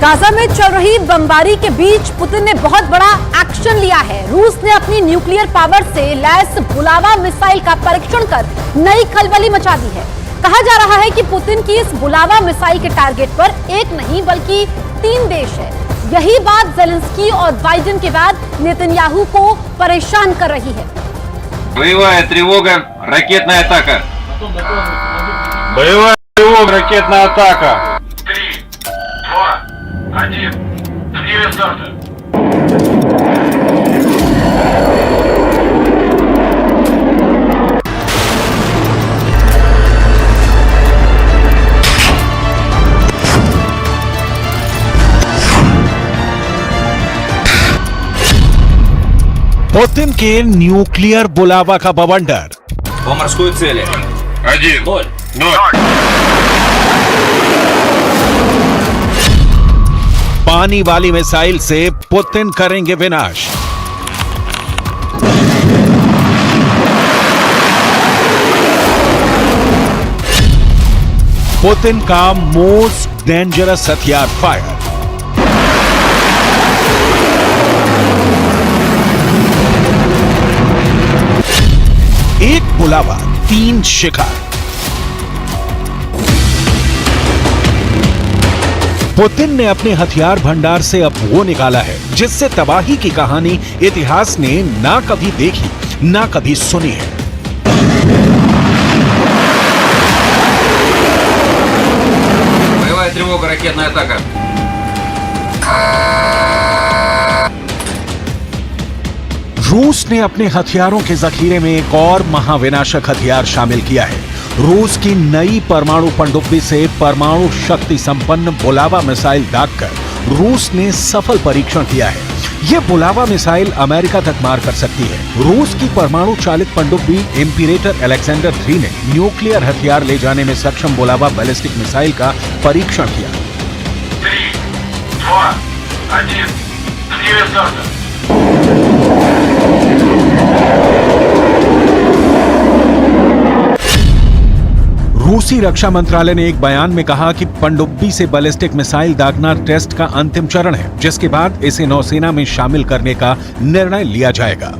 Gaza में चल रही बमबारी के बीच पुतिन ने बहुत बड़ा एक्शन लिया है। रूस ने अपनी न्यूक्लियर पावर से लैस बुलावा मिसाइल का परीक्षण कर नई खलबली मचा दी है। कहा जा रहा है कि पुतिन की इस बुलावा मिसाइल के टारगेट पर एक नहीं बल्कि 3 देश है। यही बात ज़ेलेंस्की और बाइडेन के बाद नेतन्याहू को परेशान कर रही है। Боевая тревога, ракетная атака. Боевая тревога, ракетная атака. 3, 2, 1. Время старта. पुतिन के न्यूक्लियर बुलावा का बवंडर। По морской цели. 1, 0. पानी वाली मिसाइल से पुतिन करेंगे विनाश। पुतिन का मोस्ट डेंजरस हथियार फायर। एक बुलावा 3 शिकार। पुतिन ने अपने हथियार भंडार से अब वो निकाला है जिससे तबाही की कहानी इतिहास ने ना कभी देखी ना कभी सुनी है। Боевая тревога, ракетная атака. रूस ने अपने हथियारों के जखीरे में एक और महाविनाशक हथियार शामिल किया है। रूस की नई परमाणु पनडुब्बी से परमाणु शक्ति संपन्न बुलावा मिसाइल दागकर रूस ने सफल परीक्षण किया है। यह बुलावा मिसाइल अमेरिका तक मार कर सकती है। रूस की परमाणु चालित पनडुब्बी इम्पीरेटर अलेक्जेंडर 3 ने न्यूक्लियर हथियार ले जाने में सक्षम बुलावा बैलिस्टिक मिसाइल का परीक्षण किया। 3, 2, 1. Время старта. रूसी रक्षा मंत्रालय ने एक बयान में कहा कि पनडुब्बी से बैलिस्टिक मिसाइल दागना टेस्ट का अंतिम चरण है, जिसके बाद इसे नौसेना में शामिल करने का निर्णय लिया जाएगा।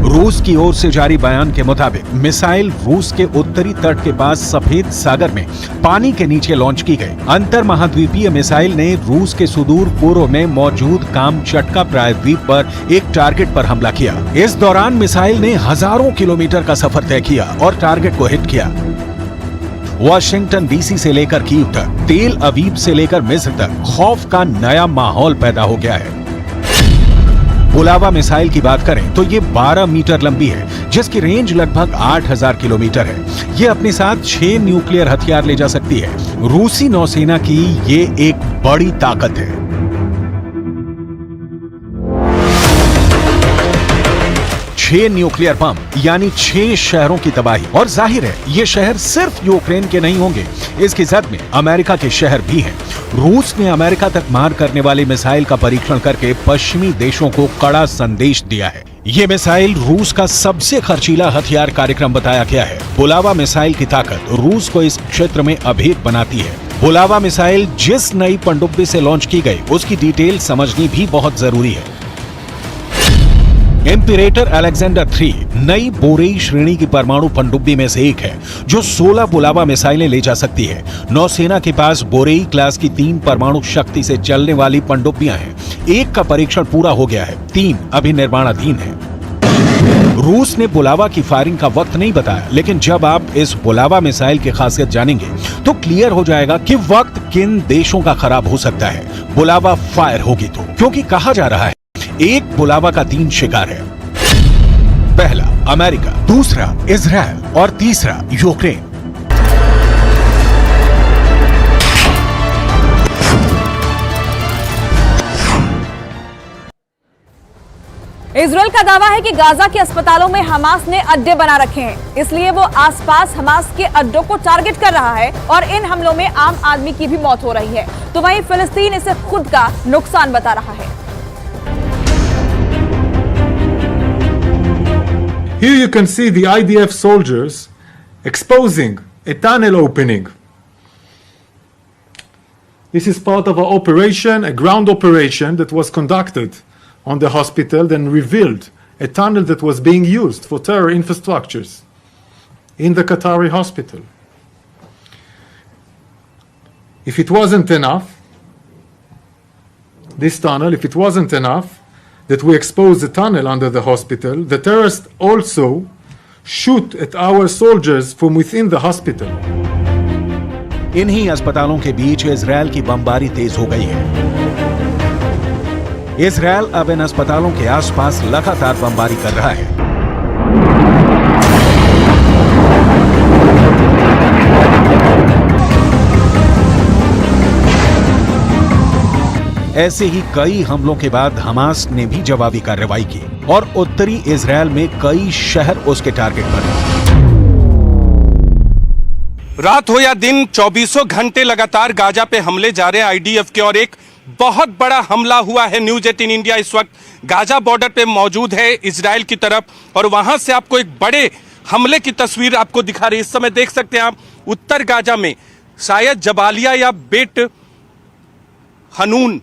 रूस की ओर से जारी बयान के मुताबिक मिसाइल रूस के उत्तरी तट के पास सफेद सागर में पानी के नीचे लॉन्च की गई। अंतर महाद्वीपीय मिसाइल ने रूस के सुदूर पूर्व में मौजूद कामचटका प्रायद्वीप पर एक टारगेट पर हमला किया। इस दौरान मिसाइल ने हजारों किलोमीटर का सफर तय किया और टारगेट को हिट किया। वाशिंगटन डीसी से लेकर कीव तक, तेल अवीव से लेकर मिस्र तक खौफ का नया माहौल पैदा हो गया है। बुलावा मिसाइल की बात करें तो ये 12 मीटर लंबी है, जिसकी रेंज लगभग 8000 किलोमीटर है। ये अपने साथ 6 न्यूक्लियर हथियार ले जा सकती है। रूसी नौसेना की ये एक बड़ी ताकत है। छह न्यूक्लियर बम यानी 6 शहरों की तबाही। और जाहिर है ये शहर सिर्फ यूक्रेन के नहीं होंगे, इसकी जद में अमेरिका के शहर भी हैं। रूस ने अमेरिका तक मार करने वाली मिसाइल का परीक्षण करके पश्चिमी देशों को कड़ा संदेश दिया है। ये मिसाइल रूस का सबसे खर्चीला हथियार कार्यक्रम बताया गया है। बुलावा मिसाइल की ताकत रूस को इस क्षेत्र में अभेद बनाती है। बुलावा मिसाइल जिस नई पनडुब्बी से लॉन्च की गई उसकी डिटेल समझनी भी बहुत जरूरी है। इम्पीरेटर अलेक्जेंडर 3 नई बोरेई श्रेणी की परमाणु पनडुब्बी में से एक है जो 16 बुलावा मिसाइलें ले जा सकती है। नौसेना के पास बोरेई क्लास की 3 परमाणु शक्ति से चलने वाली पनडुब्बियां हैं। एक का परीक्षण पूरा हो गया है, 3 अभी निर्माणाधीन है। रूस ने बुलावा की फायरिंग का वक्त नहीं बताया, लेकिन जब आप इस बुलावा मिसाइल की खासियत जानेंगे तो क्लियर हो जाएगा कि वक्त किन देशों का खराब हो सकता है बुलावा फायर होगी तो। क्योंकि कहा जा रहा है एक बुलावा का 3 शिकार है। पहला अमेरिका, दूसरा इजराइल और तीसरा यूक्रेन। इजराइल का दावा है कि गाजा के अस्पतालों में हमास ने अड्डे बना रखे हैं, इसलिए वो आसपास हमास के अड्डों को टारगेट कर रहा है और इन हमलों में आम आदमी की भी मौत हो रही है। तो वहीं फिलिस्तीन इसे खुद का नुकसान बता रहा है। Here you can see the IDF soldiers exposing a tunnel opening. This is part of an operation, a ground operation that was conducted on the hospital, then revealed a tunnel that was being used for terror infrastructures in the Qatari hospital. If it wasn't enough, this tunnel, if it wasn't enough, that we expose the tunnel under the hospital, the terrorists also shoot at our soldiers from within the hospital. इन्हीं अस्पतालों के बीच Israel की बमबारी तेज हो गई है। Israel अब इन अस्पतालों के आसपास लगातार बमबारी कर रहा है। ऐसे ही कई हमलों के बाद हमास ने भी जवाबी कार्रवाई की और उत्तरी इजरायल में कई शहर उसके टारगेट बने। रात हो या दिन 24 घंटे लगातार गाजा पे हमले जा रहे हैं आईडीएफ के, और एक बहुत बड़ा हमला हुआ है। न्यूज 18 इंडिया इस वक्त गाजा बॉर्डर पे मौजूद है इजराइल की तरफ, और वहां से आपको एक बड़े हमले की तस्वीर आपको दिखा रही है। इस समय देख सकते हैं आप उत्तर गाजा में शायद जबालिया या बेट हनून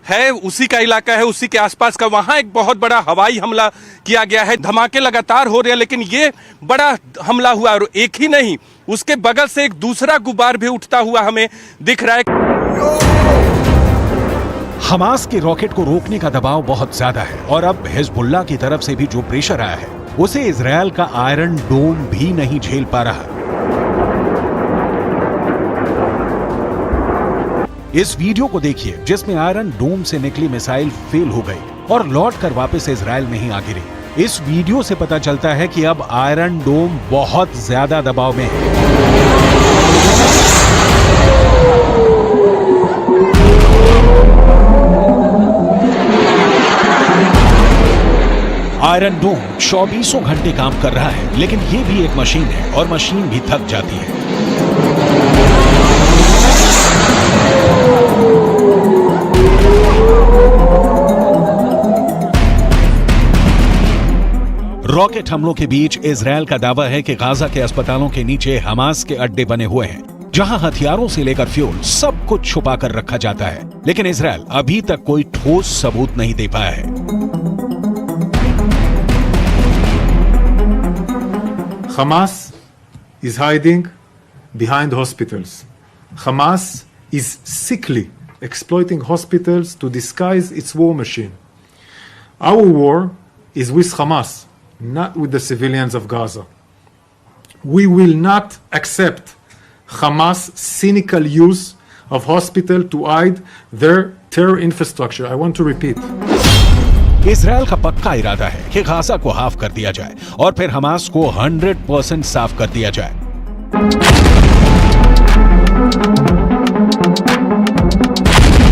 है, उसी का इलाका है, उसी के आसपास का, वहां एक बहुत बड़ा हवाई हमला किया गया है। धमाके लगातार हो रहे हैं, लेकिन ये बड़ा हमला हुआ, और एक ही नहीं, उसके बगल से एक दूसरा गुबार भी उठता हुआ हमें दिख रहा है। हमास के रॉकेट को रोकने का दबाव बहुत ज्यादा है, और अब हिजबुल्लाह की तरफ से भी जो प्रेशर आया है उसे इजरायल का आयरन डोम भी नहीं झेल पा रहा। इस वीडियो को देखिए जिसमें आयरन डोम से निकली मिसाइल फेल हो गई और लौटकर वापस इजरायल में ही आ गिरी। इस वीडियो से पता चलता है कि अब आयरन डोम बहुत ज्यादा दबाव में है। आयरन डोम 24 घंटे काम कर रहा है, लेकिन ये भी एक मशीन है और मशीन भी थक जाती है। रॉकेट हमलों के बीच इजरायल का दावा है कि गाजा के अस्पतालों के नीचे हमास के अड्डे बने हुए हैं, जहां हथियारों से लेकर फ्यूल सब कुछ छुपा कर रखा जाता है, लेकिन इजरायल अभी तक कोई ठोस सबूत नहीं दे पाया है। Hamas is hiding behind hospitals. Hamas is sickly exploiting hospitals to disguise its war machine. Our war is with Hamas, not with the civilians of Gaza. We will not accept Hamas' cynical use of hospital to hide their terror infrastructure. I want to repeat. Israel का पक्का इरादा है कि Gaza को half कर दिया जाए और फिर हमास को 100% साफ कर दिया जाए।